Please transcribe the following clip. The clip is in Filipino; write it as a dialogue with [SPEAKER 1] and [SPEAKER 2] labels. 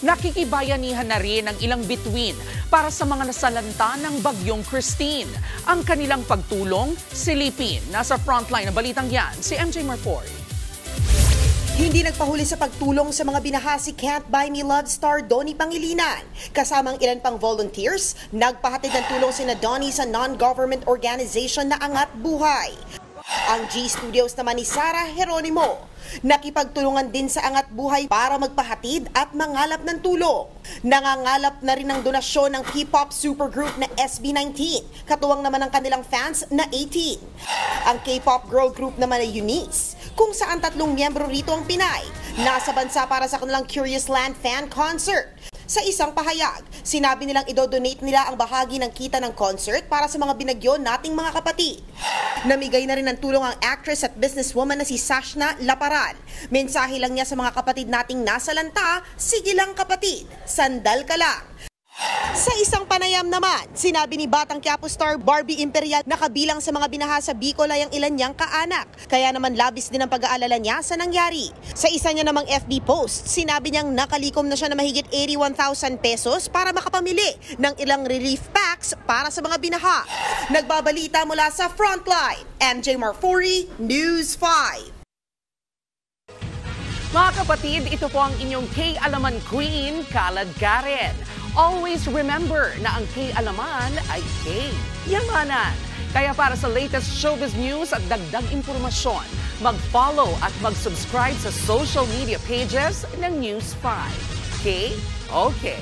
[SPEAKER 1] Nakikibayanihan na rin ang ilang bituin para sa mga nasalanta ng bagyong Christine. Ang kanilang pagtulong, silipin. Nasa frontline ng balitang yan, si MJ Marfori.
[SPEAKER 2] Hindi nagpahuli sa pagtulong sa mga binaha si Can't Buy Me Love star Donnie Pangilinan. Kasamang ilan pang volunteers, nagpahatid ng tulong sina Donnie sa non-government organization na Angat Buhay. Ang G Studios naman ni Sarah Geronimo, nakipagtulungan din sa Angat Buhay para magpahatid at mangalap ng tulong. Nangangalap na rin ng donasyon ng K-pop supergroup na SB19, katuwang naman ang kanilang fans na 18. Ang K-pop girl group naman ay Eunice, kung saan 3 miyembro rito ang Pinay, nasa bansa para sa kanilang Curious Land fan concert. Sa isang pahayag, sinabi nilang idodonate nila ang bahagi ng kita ng concert para sa mga binagyo nating mga kapatid. Namigay na rin ng tulong ang actress at businesswoman na si Sashna Laparan. Mensahe lang niya sa mga kapatid nating nasa lanta, sige lang kapatid, sandal ka lang. Sa isang panayam naman, sinabi ni Batang Quiapo star Barbie Imperial na kabilang sa mga binaha sa Bicol ay ang ilan niyang kaanak. Kaya naman labis din ang pag-aalala niya sa nangyari. Sa isa niya namang FB post, sinabi niyang nakalikom na siya na mahigit 81,000 pesos para makapamili ng ilang relief packs para sa mga binaha. Nagbabalita mula sa Frontline, MJ Marfori, News 5.
[SPEAKER 1] Mga kapatid, ito po ang inyong K-Alaman Queen, Kalad Karen. Always remember na ang K-Alaman ay K-Yamanan. Kaya para sa latest showbiz news at dagdag impormasyon, mag-follow at mag-subscribe sa social media pages ng News 5. Okay?